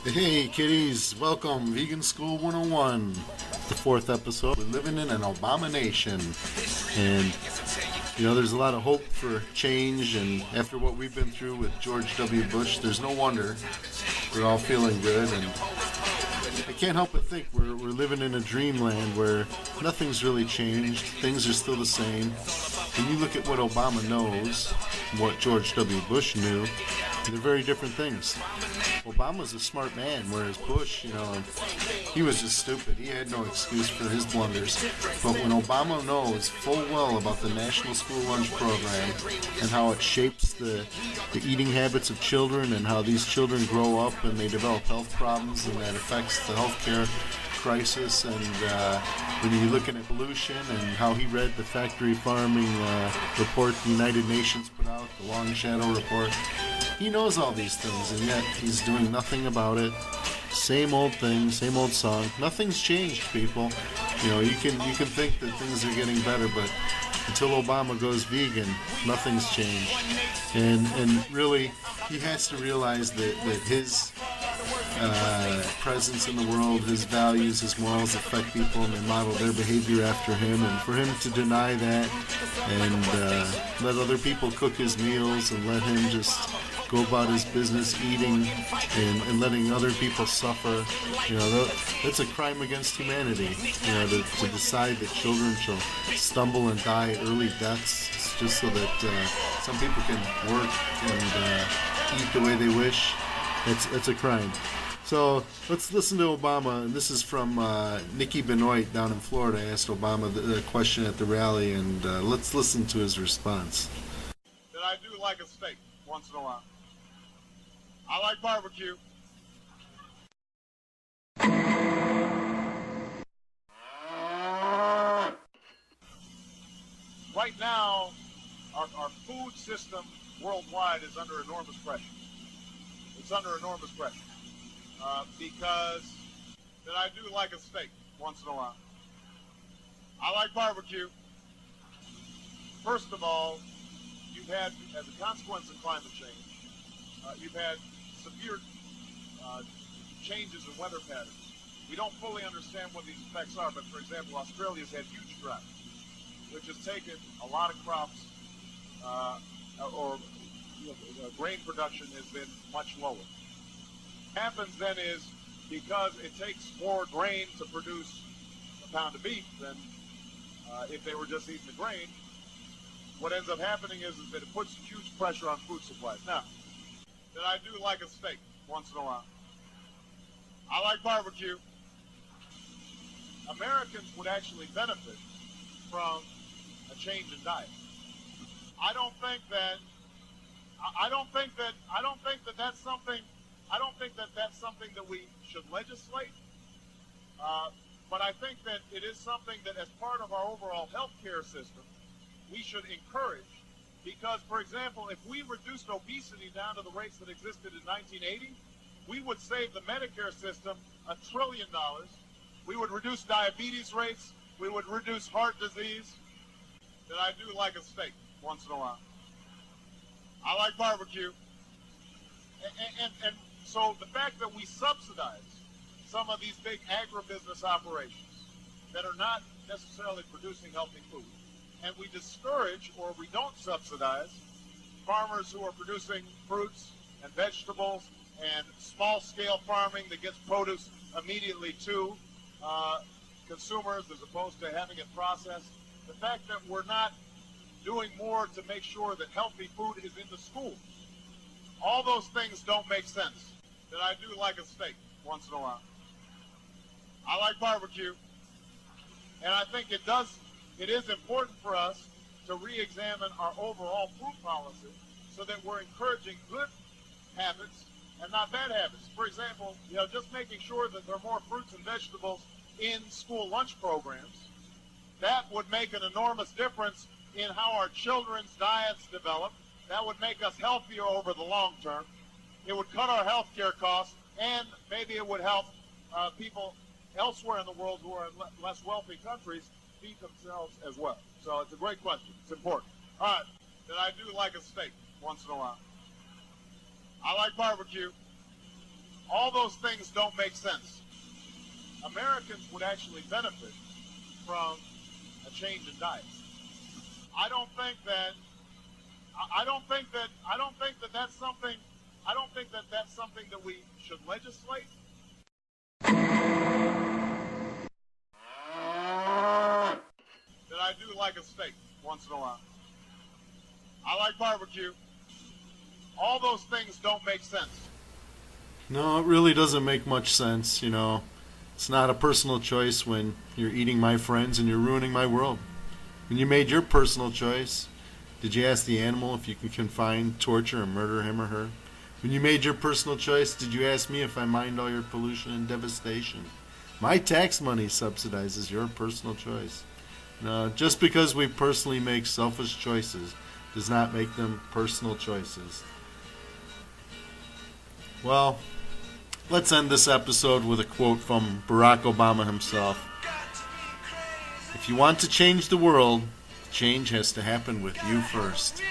Hey kiddies, welcome, Vegan School 101, the fourth episode. We're living in an abomination, and there's a lot of hope for change, and after what we've been through with George W. Bush, there's no wonder we're all feeling good, and I can't help but think we're living in a dreamland where nothing's really changed, things are still the same. When you look at what Obama knows, what George W. Bush knew, they're very different things. Obama's a smart man, whereas Bush, he was just stupid. He had no excuse for his blunders. But when Obama knows full well about the National School Lunch Program and how it shapes the eating habits of children and how these children grow up and they develop health problems and that affects the healthcare crisis, and when you're looking at pollution and how he read the factory farming report the United Nations put out, the Long Shadow report, he knows all these things, and yet he's doing nothing about it. Same old thing, same old song. Nothing's changed, people. You can think that things are getting better, but until Obama goes vegan, nothing's changed. And really, he has to realize that his presence in the world, his values, his morals affect people, and they model their behavior after him. And for him to deny that and let other people cook his meals and let him just go about his business eating and letting other people suffer, that's a crime against humanity. To decide that children shall stumble and die early deaths just so that some people can work and eat the way they wish, that's a crime. So let's listen to Obama, and this is from Nikki Benoit down in Florida. Asked Obama the question at the rally, and let's listen to his response. That I do like a steak once in a while. I like barbecue. Right now, our food system worldwide is under enormous pressure. It's under enormous pressure because that I do like a steak once in a while. I like barbecue. First of all, you've had, as a consequence of climate change, you've had severe changes in weather patterns. We don't fully understand what these effects are, but for example, Australia's had huge drought, which has taken a lot of crops, grain production has been much lower. What happens then is, because it takes more grain to produce a pound of beef than if they were just eating the grain, what ends up happening is that it puts huge pressure on food supplies. Now, that I do like a steak once in a while. I like barbecue. Americans would actually benefit from a change in diet. I don't think that that's something that we should legislate. But I think that it is something that, as part of our overall healthcare system, we should encourage. Because, for example, if we reduced obesity down to the rates that existed in 1980, we would save the Medicare system $1 trillion. We would reduce diabetes rates. We would reduce heart disease. That I do like a steak once in a while. I like barbecue. And so the fact that we subsidize some of these big agribusiness operations that are not necessarily producing healthy food, and we discourage, or we don't subsidize, farmers who are producing fruits and vegetables and small-scale farming that gets produce immediately to consumers as opposed to having it processed. The fact that we're not doing more to make sure that healthy food is in the schools, all those things don't make sense. That I do like a steak once in a while. I like barbecue. And I think it is important for us to re-examine our overall food policy so that we're encouraging good habits and not bad habits. For example, just making sure that there are more fruits and vegetables in school lunch programs. That would make an enormous difference in how our children's diets develop. That would make us healthier over the long term. It would cut our health care costs, and maybe it would help people elsewhere in the world who are in less wealthy countries feed themselves as well. So it's a great question. It's important. All right, that I do like a steak once in a while. I like barbecue. All those things don't make sense. Americans would actually benefit from a change in diet. I don't think that that's something that we should legislate. That I do like a steak once in a while. I like barbecue. All those things don't make sense. No, it really doesn't make much sense, you know. It's not a personal choice when you're eating my friends and you're ruining my world. When you made your personal choice, did you ask the animal if you can confine, torture, and murder him or her? When you made your personal choice, did you ask me if I mind all your pollution and devastation? My tax money subsidizes your personal choice. No, just because we personally make selfish choices does not make them personal choices. Well, let's end this episode with a quote from Barack Obama himself. If you want to change the world, change has to happen with you first.